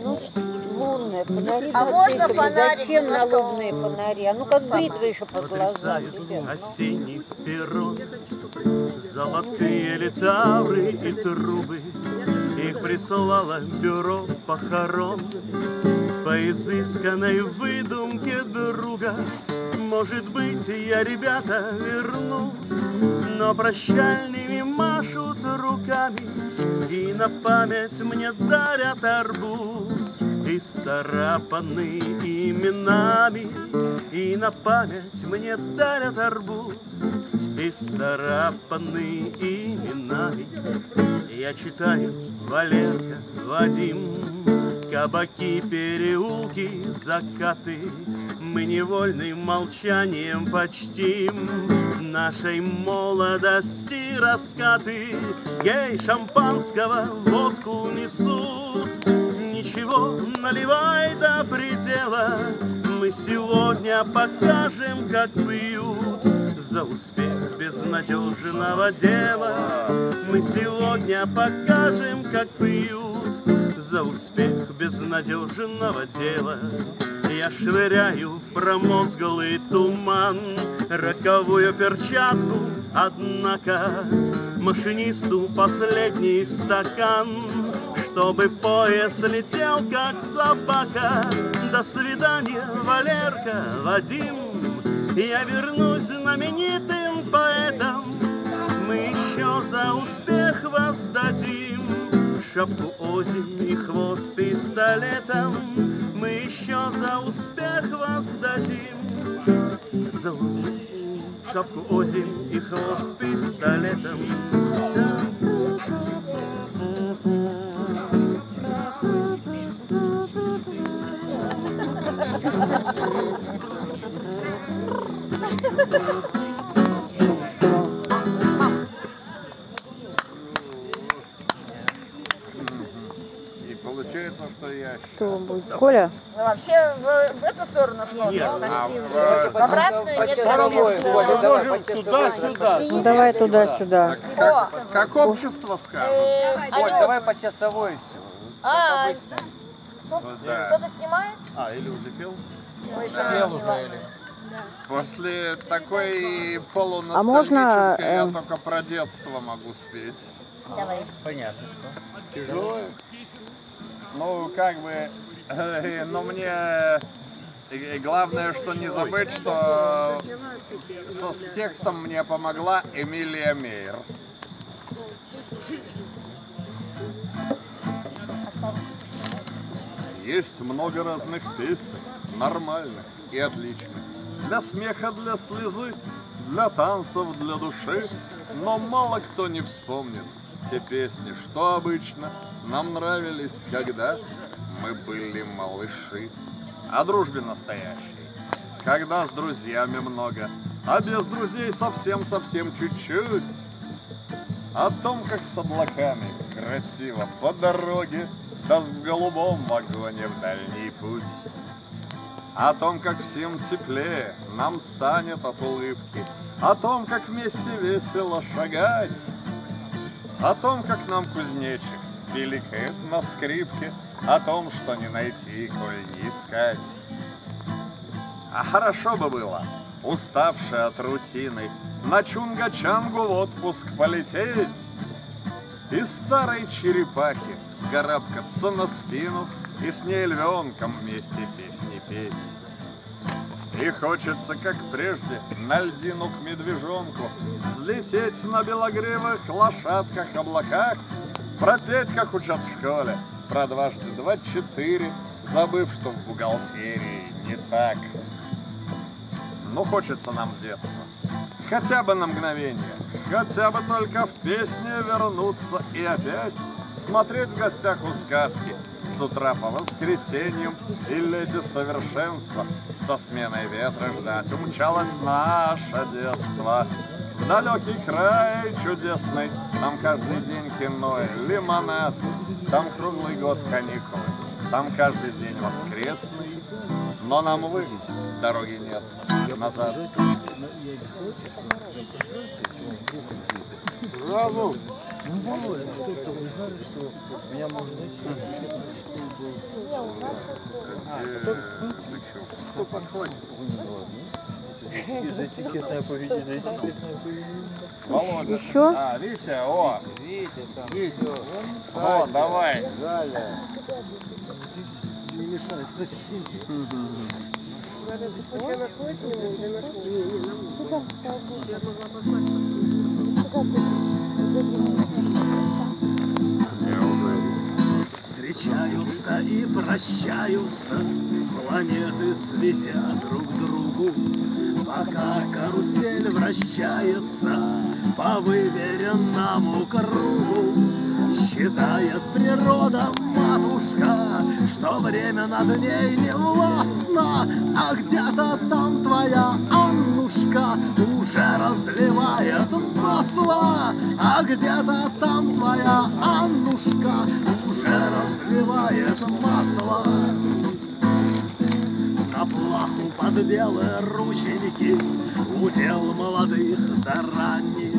Ну, лунные фонари. А можно фонарик? Зачем на лунные фонари? А ну как бритва еще под глазами. Осенний перрон, золотые литавры и трубы. Их прислало бюро похорон по изысканной выдумке друга. Может быть, я, ребята, вернусь, но прощальными машут руками и на память мне дарят арбуз, исцарапанный именами, и на память мне дарят арбуз, исцарапанный именами. Я читаю Валерка, Вадим, кабаки, переулки, закаты. Мы невольным молчанием почтим нашей молодости раскаты. Гей, шампанского водку несут, ничего, наливай до предела. Мы сегодня покажем, как пьют за успех безнадежного дела. Мы сегодня покажем, как пьют за успех безнадежного дела. Я швыряю в промозглый туман роковую перчатку, однако машинисту последний стакан, чтобы поезд летел, как собака. До свидания, Валерка, Вадим, я вернусь знаменитым поэтом. Мы еще за успех воздадим шапку озим и хвост пистолетом. Мы еще за успех воздадим за шапку озим и хвост пистолетом. Получается, что я... Кто будет? Коля? Ну, вообще в эту сторону шло. Нет, В обратную нет. Можем туда-сюда. Ну, давай туда-сюда. Как общество скажет? Ой, давай по часовой все. Кто-то снимает? Или уже пел? После такой полуностальгической А можно, я только про детство могу спеть. Давай. Понятно, что. Тяжелое? Ну, как бы, но мне главное, что не забыть, что с текстом мне помогла Эмилия Мейер. Есть много разных песен, нормальных и отличных. Для смеха, для слезы, для танцев, для души. Но мало кто не вспомнит те песни, что обычно нам нравились, когда мы были малыши. О дружбе настоящей, когда с друзьями много, а без друзей совсем-совсем чуть-чуть. О том, как с облаками красиво по дороге, да в голубом вагоне в дальний путь. О том, как всем теплее нам станет от улыбки, о том, как вместе весело шагать, о том, как нам кузнечик пиликает на скрипке, о том, что не найти, коль не искать. А хорошо бы было, уставшие от рутины, на Чунга-Чангу в отпуск полететь, из старой черепахи вскарабкаться на спину и с ней львенком вместе песни петь. И хочется, как прежде, на льдину к медвежонку взлететь на белогривых лошадках-облаках, пропеть, как учат в школе, про 2 × 2 = 4, забыв, что в бухгалтерии не так. Ну, хочется нам в детство, хотя бы на мгновение, хотя бы только в песне вернуться и опять смотреть в гостях у сказки с утра по воскресеньям, и леди совершенства со сменой ветра ждать. Умчалось наше детство в далекий край чудесный. Там каждый день кино и лимонад, там круглый год каникулы, там каждый день воскресный. Но нам, увы, дороги нет назад. Браво! Кто подходит? Этикетное поведение. Володя. Еще? А, Витя, о. Видите, там. Витя. О, давай. Галя. Не мешай расти. Встречаются и прощаются, планеты светят друг другу, пока карусель вращается по выверенному кругу. Считает природа, матушка, что время над ней не властно, а где-то там твоя Аннушка уже разливает масло, а где-то там твоя Аннушка уже разливает масло. На плаху под белые рученьки удел молодых да ранних.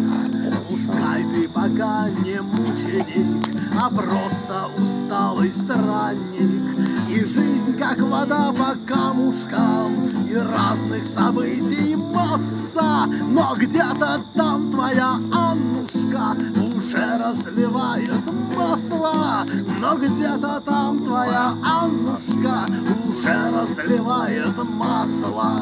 Пускай ты пока не мученик, а просто усталый странник. И жизнь, как вода по камушкам, и разных событий масса. Но где-то там твоя Аннушка уже разливает масло. Но где-то там твоя Аннушка уже разливает масло.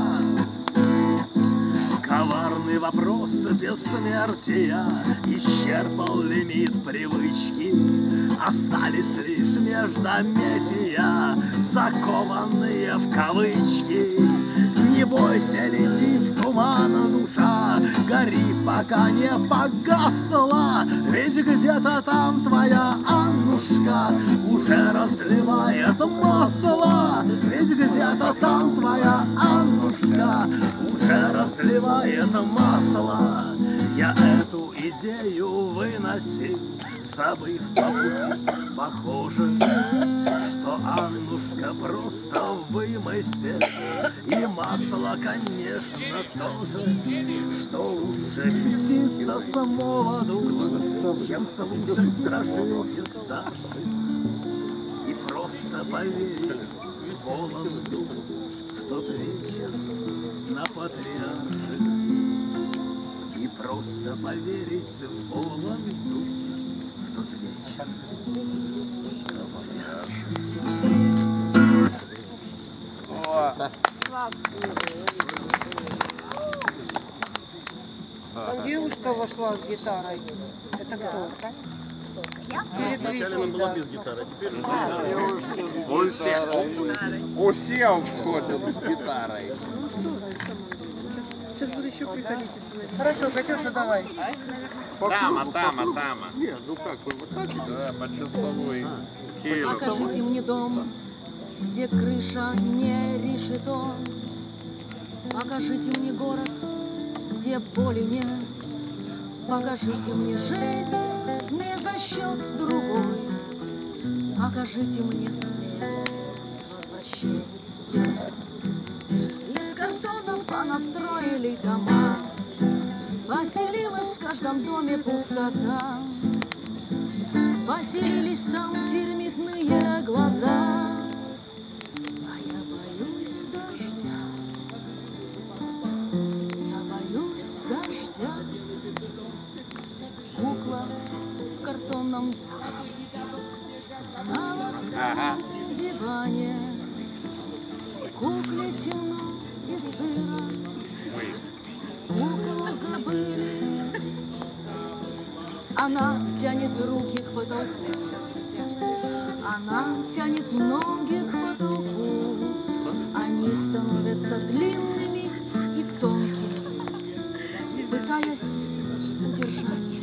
Коварный вопрос бессмертия исчерпал лимит привычки. Остались лишь междометия, закованные в кавычки. Не бойся, лети в туман, душа, гори, пока не погасла. Ведь где-то там твоя Аннушка уже разливает масло. Ведь где-то там твоя Аннушка уже разливает масло. Я эту идею выносил, забыв по пути, похоже, что Аннушка просто вымысел. И масло, конечно, тоже, что лучше беситься самоводу, чем слушать страшилки старших. И просто поверить Воланду в тот вечер на Патриарших. И просто поверить в Воланду в тот вечер на Там девушка вошла с гитарой. Это кто? Вначале она была без гитары, а теперь уже У всех входят с гитарой. Сейчас буду еще приходить. Хорошо, Катюша, давай. Тама. Нет, ну как вы вот так? Да, по часовой. Покажите мне дом, где крыша не решето. Покажите мне город, где боли нет. Покажите мне жизнь не за счет другой. Покажите мне смерть с возвращением. Из картона понастроили дома, поселилась в каждом доме пустота. Поселились там термитные глаза. А я боюсь дождя. Я боюсь дождя. Кукла в картонном на ласковом диване. Кукле темно и сыро. Куклу забыли. Она тянет руки к потолку, она тянет ноги к потолку. Они становятся длинными и тонкими, пытаясь удержать.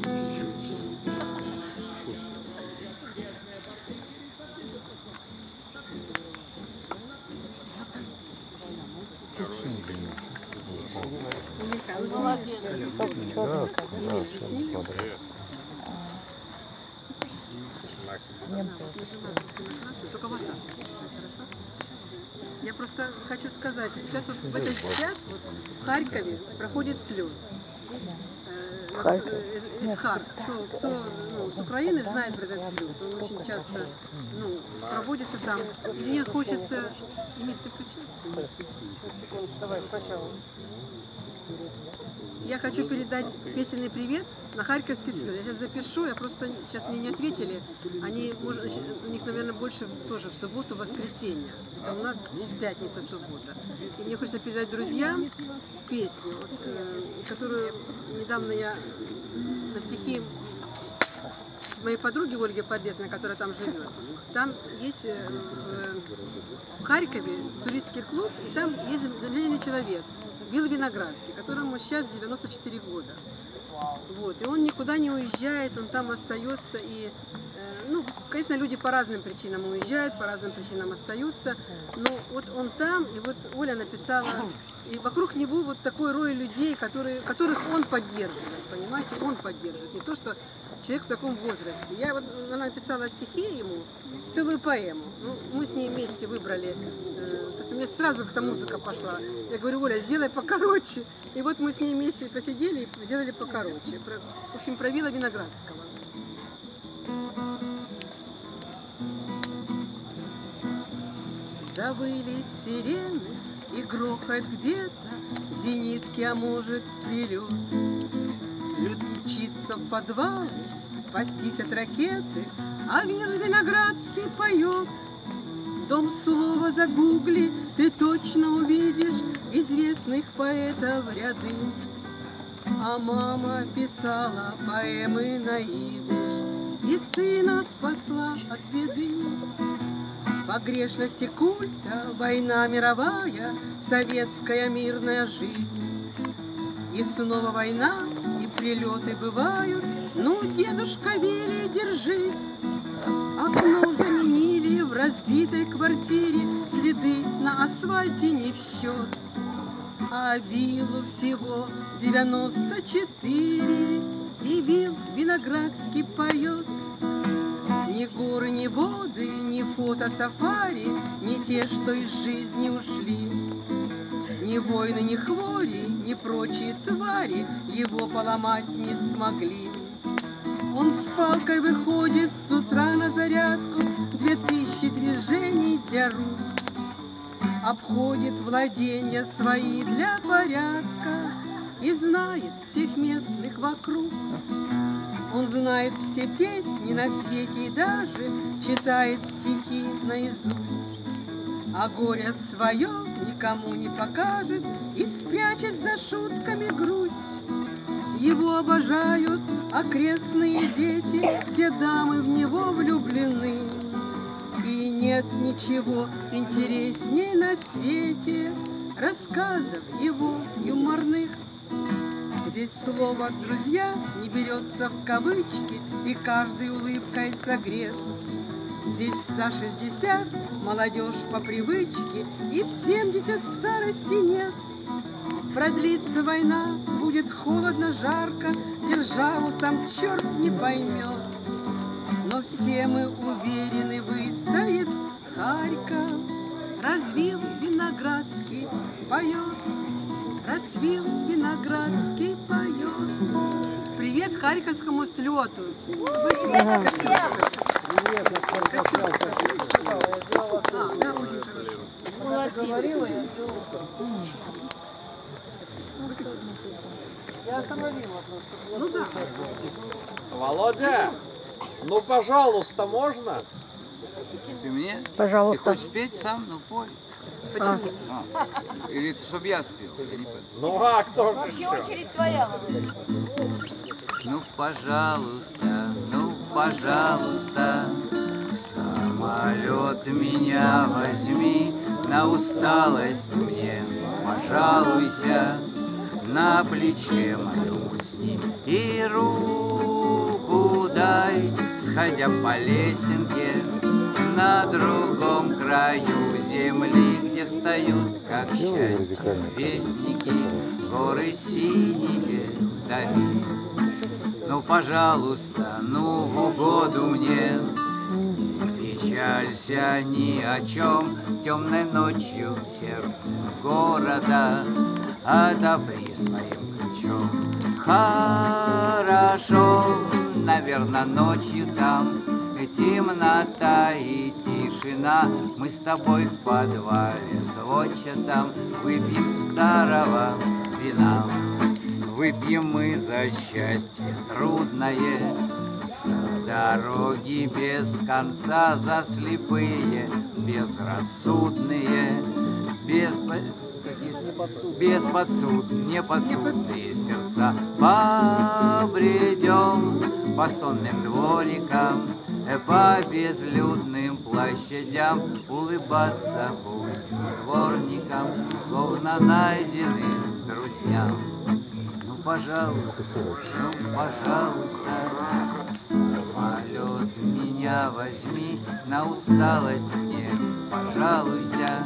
Я просто хочу сказать, сейчас вот в этот час вот в Харькове проходит слет. Исхар. Кто с Украины знает про этот слет. Он очень часто проводится там. И мне хочется... Давай сначала. Я хочу передать песенный привет на харьковский слет. Я сейчас запишу, сейчас мне не ответили. У них, наверное, больше тоже в субботу, воскресенье. Это у нас пятница, суббота. И мне хочется передать друзьям песню, которую недавно я на стихи моей подруги Ольги Подлесной, которая там живет. Там есть в Харькове туристский клуб, и там есть замечательный человек, Билл Виноградский, которому сейчас 94 года. Вот. И он никуда не уезжает, он там остается. И, конечно, люди по разным причинам уезжают, по разным причинам остаются. Но вот он там, и вот Оля написала, и вокруг него вот такой рой людей, которых он поддерживает, понимаете, он поддерживает. Не то, что человек в таком возрасте. Она написала стихи ему, целую поэму. Мы с ней вместе выбрали. То есть у меня сразу как-то музыка пошла. Я говорю: Оля, сделай покороче. И вот мы с ней вместе посидели и сделали покороче. В общем, про Вилла Виноградского. Завыли сирены и грохает где-то в зенитке, а может прилет. Люд мчится в подвале, спастись от ракеты, а Вилла Виноградский поет. Дом слова загугли, ты точно увидишь известных поэтов ряды. А мама писала поэмы на идиш и сына спасла от беды. Погрешности культа, война мировая, советская мирная жизнь. И снова война, и прилеты бывают, ну, дедушка Вилли, держись. Окно заменили в разбитой квартире, следы на асфальте не в счет. А Виллу всего 94, и Вилл Виноградский поет. Ни горы, ни воды, ни фото-сафари, ни те, что из жизни ушли. Ни войны, ни хвори, ни прочие твари его поломать не смогли. Он с палкой выходит с утра на зарядку, 2000 движений для рук. Обходит владения свои для порядка и знает всех местных вокруг. Он знает все песни на свете и даже читает стихи наизусть. А горе свое никому не покажет и спрячет за шутками грусть. Его обожают окрестные дети, все дамы в него влюблены. И нет ничего интересней на свете рассказов его юморных. Здесь слово «друзья» не берется в кавычки и каждой улыбкой согрет. Здесь за 60 молодежь по привычке и в 70 старости нет. Продлится война, будет холодно, жарко, державу сам черт не поймет. Но все мы уверены, выстоит Харьков. Развил Виноградский поет, развил Виноградский поет. Привет харьковскому слету. Да, очень хорошо. Я остановила просто. Ну да. Володя, ну пожалуйста, можно? Ты мне? Пожалуйста. Ты хочешь петь сам? Ну пой. Почему? Или чтобы я спел? Я не понял. Ну а кто же еще? Очередь твоя. Ну пожалуйста, в самолет меня возьми, на усталость мне пожалуйся, на плече моем усни и руку дай, сходя по лесенке на другом краю земли, где встают, как счастье, вестники, горы синие вдали. Ну, пожалуйста, ну, в угоду мне, не печалься ни о чем, темной ночью сердце города отопри своим ключом плечом. Хорошо, наверное, ночью там темнота и тишина. Мы с тобой в подвале с отчетом выпьем старого вина. Выпьем мы за счастье трудное, за дороги без конца, за слепые, безрассудные, неподсудные сердца. Побредем по сонным дворикам, по безлюдным площадям, улыбаться будем дворникам, словно найденным друзьям. Ну, пожалуйста, самолет меня возьми, на усталость мне пожалуйся,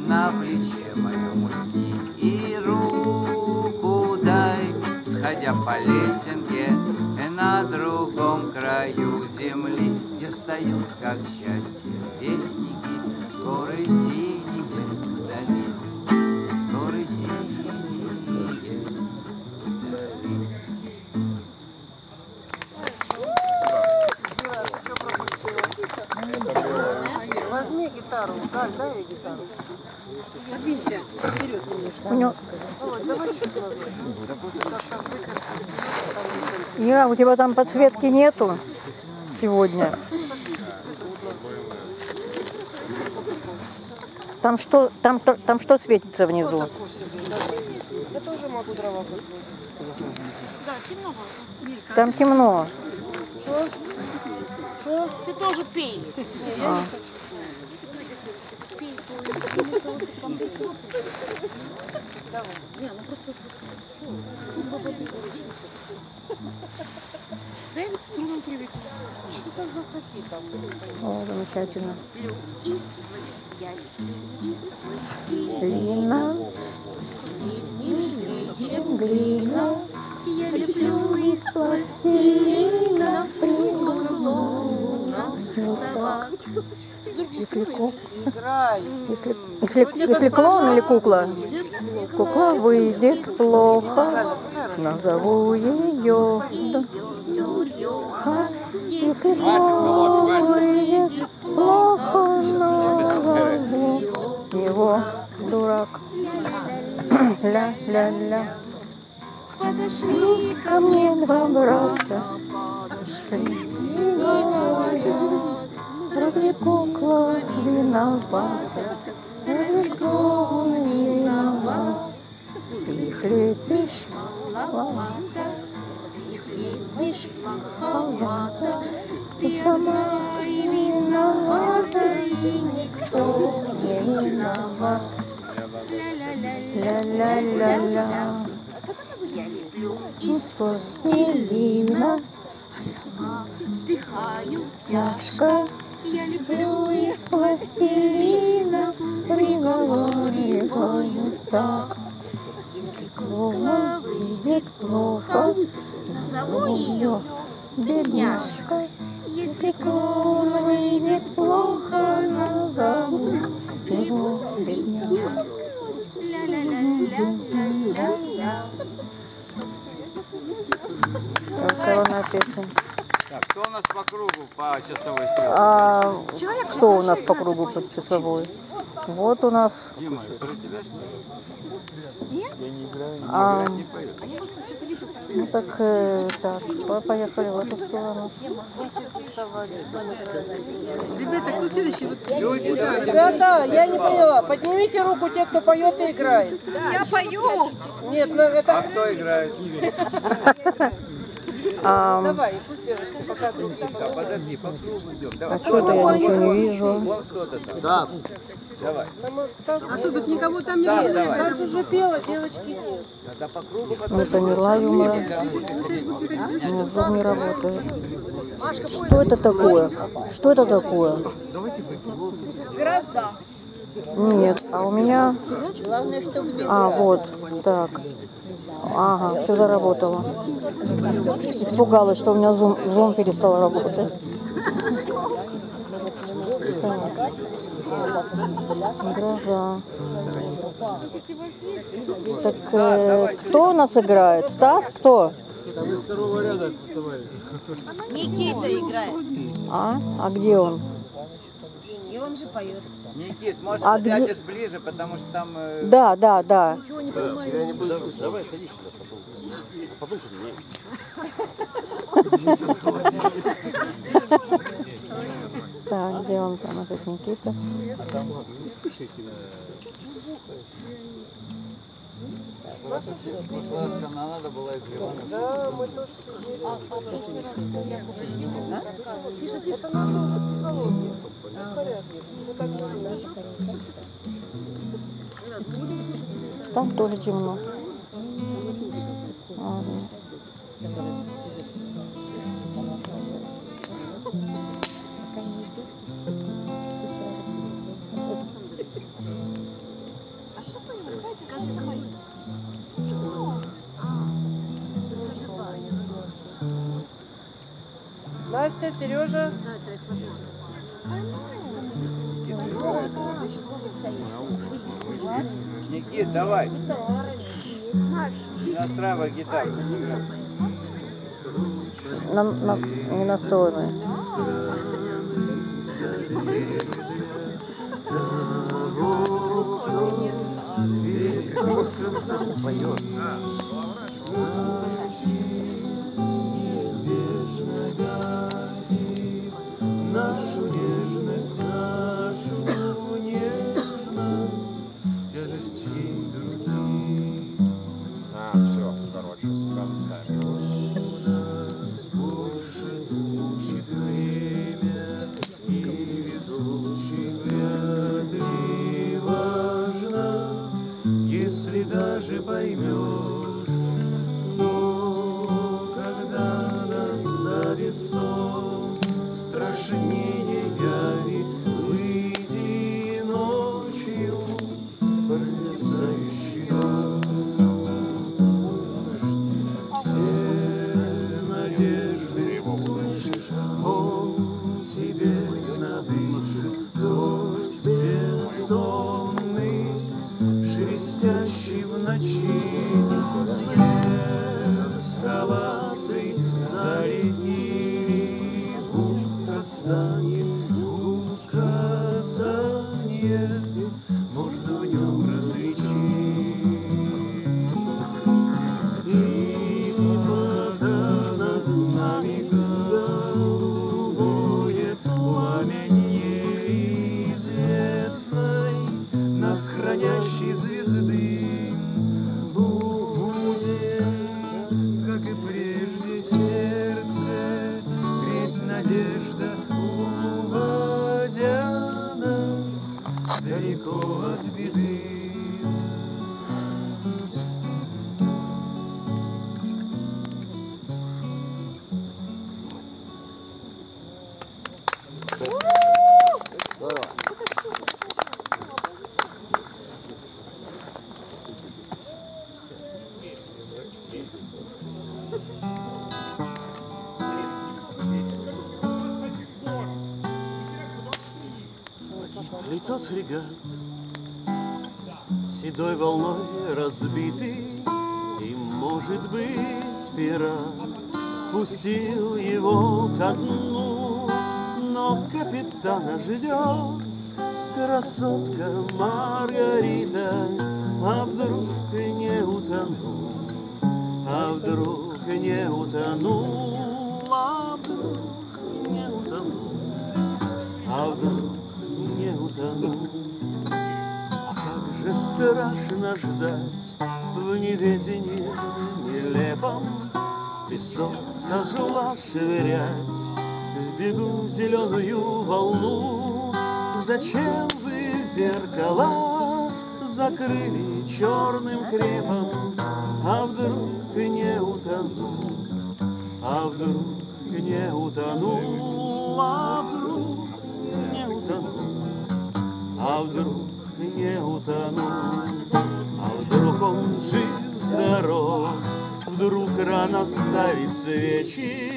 на плече моем усни и руку дай, сходя по лесенке на другом краю земли, где встают, как счастье, вестники, горы синие вдали, горы синие вдали. Возьми гитару, дай ей гитару. Подвинься вперед немножко. У него... Ира, у тебя там подсветки нету сегодня? Там что светится внизу? Я тоже могу дрова подвинуть. Там темно. Что? Ты тоже пей. Дай к струнам привыкнуть. Что за какие там? О, замечательно. И сквозь я люблю, и сквозь Глина, нежнее, чем глина. Я люблю и из пластилина, клоунов, собак. Если клоун или кукла? Кукла выйдет плохо, назову ее дуреха. Если клоун выйдет плохо, назову его дурак. Ля-ля-ля. Подошли Ко мне два брата, подошли и говорят, разве кукла виновата? Разве клоун виноват? Ты хлебишь маловато, ты хлебишь плоховато, ты сама и виновата, и никто не виноват. Ля-ля-ля-ля. я люблю Из пластилина а сама вздыхаю тяжко. Я люблю Из пластилина приговариваю так. если Клоун выйдет плохо, назову ее бедняжка. Если Клоун выйдет плохо, назову его бедняжка. ля-ля-ля-ля-ля-ля. Расстроенная песня. Так, кто у нас по кругу по часовой стрелке? А что у нас по кругу под часовой? Вот у нас. Дима, это у тебя что ли? Не ну так, так, поехали в эту сторону. Ребята, кто следующий? Да, я не поняла. Поднимите руку те, кто поет и играет. Я пою. Нет, ну это... Кто играет? Давай, пусть девушки показывают. Подожди, по кругу идем. А Давай. что-то я ничего не вижу. Вон кто-то там. Да. Давай. А что, тут никого там не Да, видно? давай. Раз уже пела, девочки нет. Тогда по кругу. Это не лаюмра. Звук не работает. Что это такое? Что это такое? Гроза. Нет, а у меня... Главное, чтобы не вот, так. Ага, все заработало. Испугалась, что у меня зум перестал работать. Так. Гроза. Так кто у нас играет? Стас? Кто? Никита играет. А где он? И он же поет. Никит, может, А ты где- сядешь ближе, потому что там... Да. Я не буду слышать. Давай, садись сюда, потом меня. Так, где он там, этот Никита? В прошлый раз канонада была из Ливана. Да, мы тоже Тише, тише, это наша уже психология. В порядке. Мы так Там тоже темно. Ладно. Настя, Сережа. Никит, давай. Настраивай гитару. Не настроенные. Нашу нежность, нашу нежность, тяжесть чьей руки. Все, короче, с конца. У нас больше учит время, и случай вряд ли важно, если даже поймешь. Но когда нас давит сон, страшнее яви, выйди ночью, пронесающий дождь. Все надежды, слышишь, он тебе надышит. Дождь бессонный, шелестящий в ночи, эскалации заледнили губ касание, можно в нем различить. И пока над нами голубое пламя неизвестной, нас хранящей звезды, будем, как и прежде, сердце, ведь надежда, уводя нас далеко от беды. И тот фрегат, седой волной разбитый, и, может быть, пират пустил его ко дну, но капитана ждет красотка Маргарита, а вдруг не утону, а вдруг не утону, а вдруг не утону, а вдруг не утону. А как же страшно ждать в неведении нелепом, песок зажила швырять в бегу зеленую волну. Зачем вы зеркала закрыли черным крепом? А вдруг не утону, а вдруг не утону, а вдруг не утону, а вдруг не утону, а вдруг он жив-здоров, вдруг рано ставит свечи,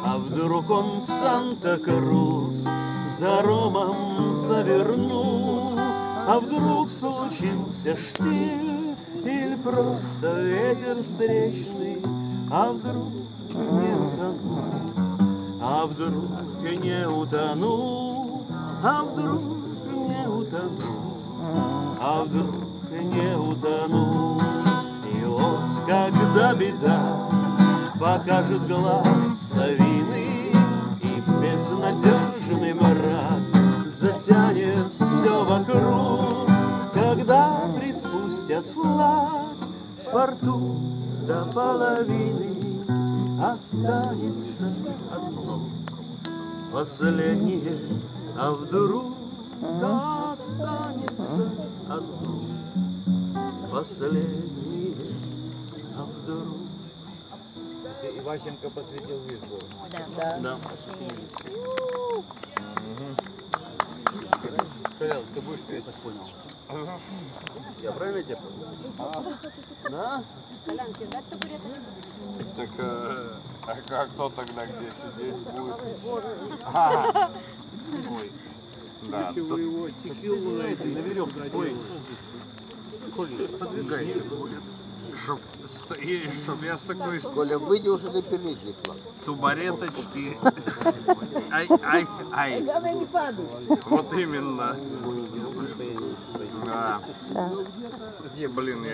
а вдруг он в Санта-Крус за ромом заверну, а вдруг случился штиль или просто ветер встречный, а вдруг не утону, а вдруг не утону, а вдруг не утону, а вдруг не утону. И вот когда беда покажет глаз совиный, и безнадежный мрак затянет все вокруг, когда приспустят флаг в порту до половины, останется одно последнее, а вдруг останется одно последнее, а вдруг. Иващенко посвятил визбор. Да. Колян, ты будешь петь? Я правильно тебя понял? Да? Колян, тебе дать табурет? Так, а кто тогда где сидеть будет? Ой. Да, Вы его текилу На веревке. Ой, Коля, подвигайся. Чтоб я с такой Коля, выйди уже на передний план. тубареточки. Ай. Главное, не падай. Вот именно. Да. Да. Блин,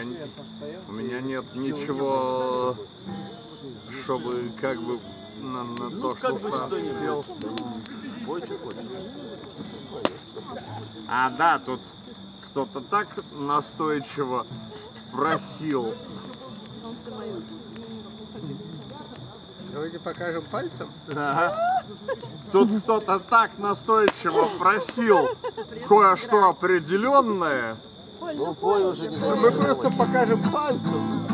у меня нет ничего, чтобы как бы на то, что Стас спел. А, да, тут кто-то так настойчиво просил. Давайте покажем пальцем. Ага. Тут кто-то так настойчиво просил кое-что определенное. Ну, пой уже не Мы просто покажем пальцем.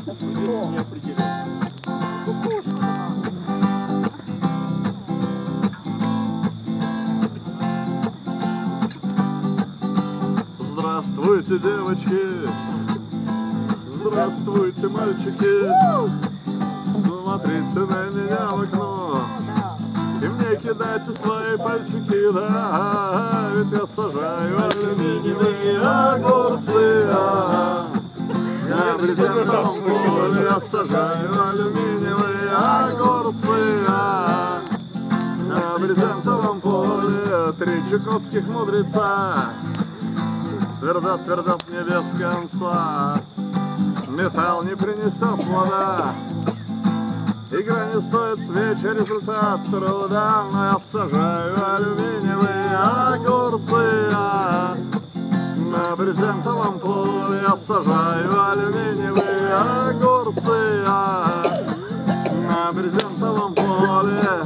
Здравствуйте, девочки! Здравствуйте, мальчики! Смотрите на меня в окно и мне кидайте свои пальчики, да, ведь я сажаю алюминиевые огурцы, на брезентовом поле я сажаю алюминиевые огурцы, на брезентовом поле 3 чукотских мудреца твердят мне без конца. Металл не принесет плода, игра не стоит свечи, результат труда, но я сажаю алюминиевые огурцы, на брезентовом поле я сажаю алюминиевые огурцы, на брезентовом поле.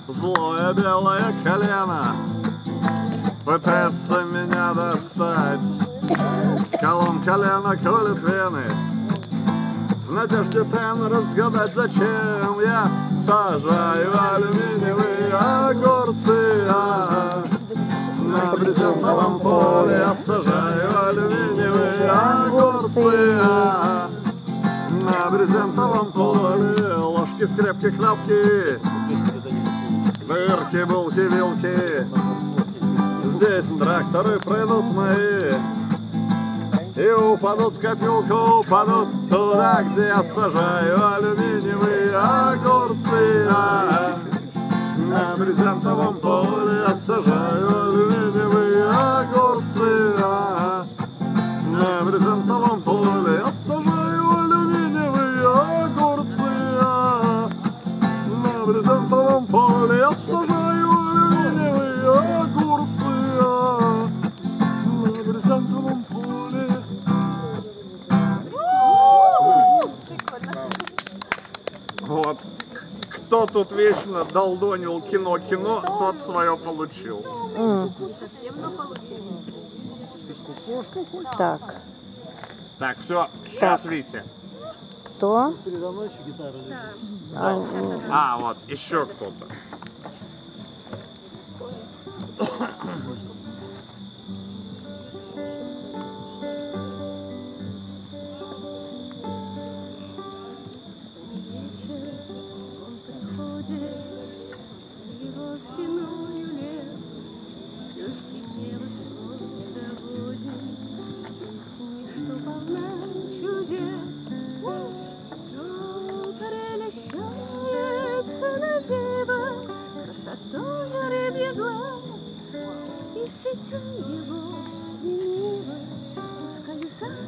Злое белое колено пытается меня достать. Колом колено колет вены, в надежде тайно разгадать, зачем я сажаю алюминиевые огурцы, на брезентовом поле я сажаю алюминиевые огурцы, на брезентовом поле ложки, скрепки, кнопки, дырки, булки, вилки. Здесь тракторы пройдут мои и упадут в копилку, упадут туда, где я сажаю алюминиевые огурцы, на брезентовом поле я сажаю алюминиевые огурцы, на брезентовом поле я сажаю алюминиевые огурцы, на брезентовом поле я сажаю алюминиевые огурцы, на брезентовом поле. Вот. Кто тут вечно долдонил кино, тот свое получил. Так. Так, все, сейчас Витя. Кто? А, вот, еще кто-то. сети его ленивой ускользали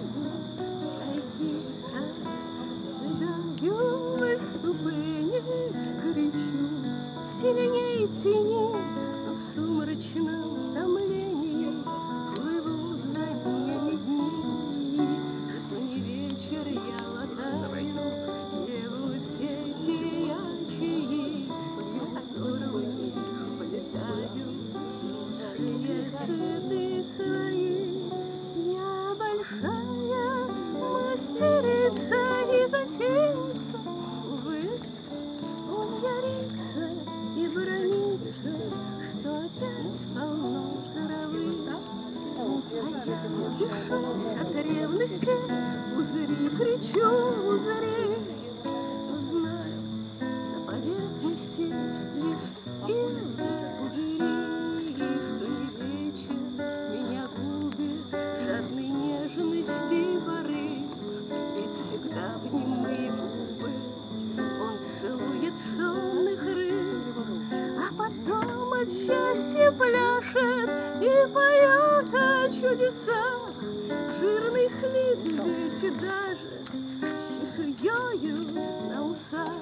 чайки раз. Выдаю выступление, кричу сильней тени, но в сумрачном томлении плывут за ними дни, что не вечер я латаю его сети ячьи, в которую полетаю лучшие цветы свои. Я большая мастерица и затейница, увы, он ярится и бронится, что опять полно травы. А я душусь от ревности, узри, кричу, узри. Но знаю, на поверхности лишь илы пузыри, что не вечер меня губит жадной нежности порыв. Ведь всегда в немые губы он целует сонных рыб, а потом от счастья пляшет и поет о чудесах. Жирной слизи ведь даже с чешуёю на усах.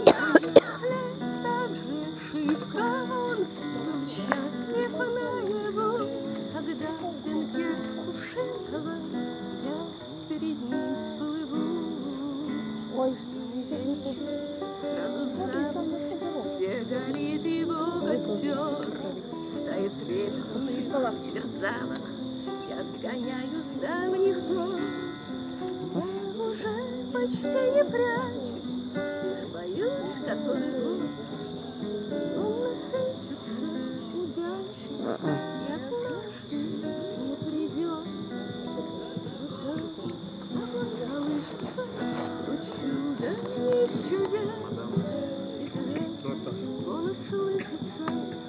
Если так же шибко он был счастлив наяву, когда в венке кувшинного я перед ним всплыву. Ой, сразу в замке, где горит его костер, стоит трепетных терзавок, я сгоняю с давних гор. Я уже почти не прячусь, лишь боюсь, который год он насытится удачей и однажды не придет. Колышется то чудо из чудес, известно, голос слышится,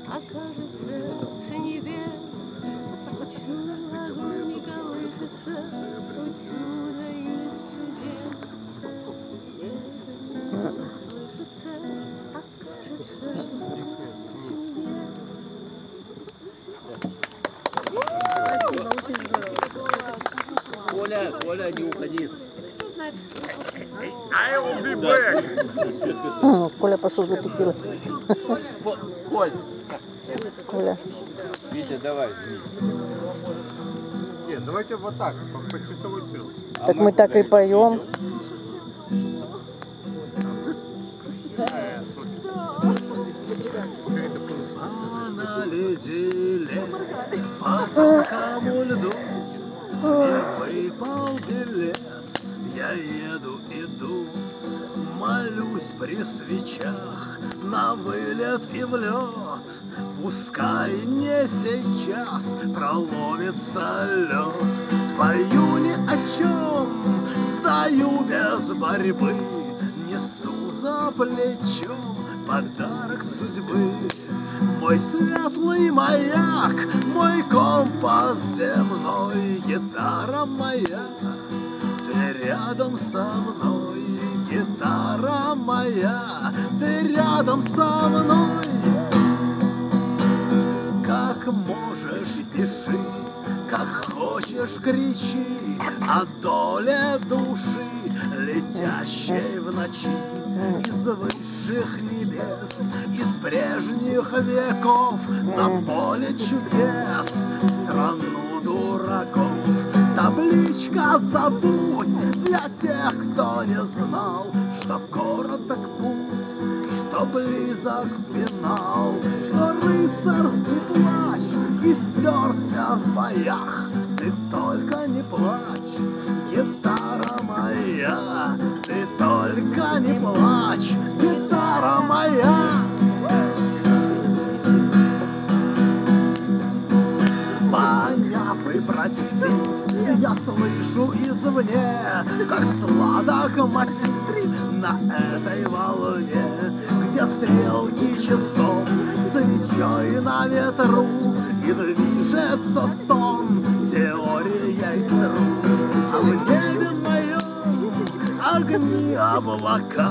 окажется с небес. То чудо огонь и колышется, то чудо из чудес. Если голос слышится, окажется с небес. Коля, не уходи. I will be back. Коля пошел за текилой. Коль. Коля. Витя, давай. Нет, давайте вот так, по часовой стрелке. Так мы так и поем. На ледиле по тонкому льду мне выпал билет. Я еду, иду, молюсь при свечах на вылет и в лед. Пускай не сейчас проломится лед. Пою ни о чем, стою без борьбы, несу за плечом подарок судьбы. Мой светлый маяк, мой компас земной, гитара моя, ты рядом со мной. Гитара моя, ты рядом со мной. Как можешь, пиши, как хочешь, кричи о доле души, летящей в ночи из высших небес, из прежних веков на поле чудес, страну дураков. Табличка «Забудь» для тех, кто не знал, что короток путь, что близок финал, что рыцарский плащ истерся в боях. Ты только не плачь, гитара моя, ты только не плачь, гитара моя. Поняв и простив, я слышу извне, как сладок мотив на этой волне, где стрелки часов свечой на ветру, и движется сон теорией струн. А в небе моем огни облака,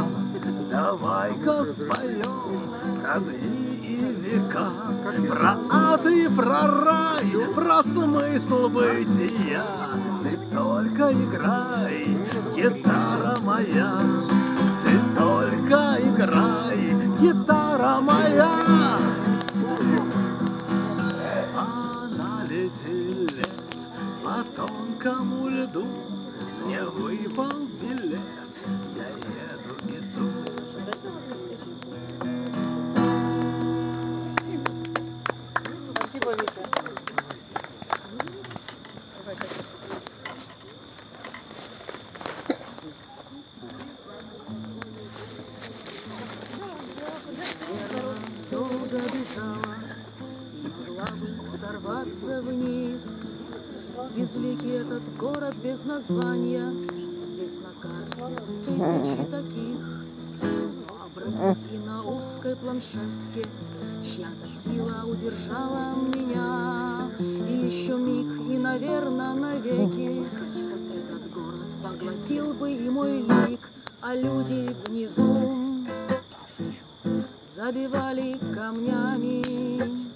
давай-ка споем про дни и века, про ад и про рай, про смысл бытия. Ты только играй, гитара моя, ты только играй, гитара моя. А на леди лет по тонкому льду мне выпал билет, я еду, иду. Спасибо, Витя. Долго бежала, не могла бы сорваться вниз. Безликий этот город без названия, здесь на карте тысячи таких. Но обрывки на узкой планшетке, чья-то сила удержала меня. И еще миг, и, наверное, навеки этот город поглотил бы и мой лик, а люди внизу забивали камнями.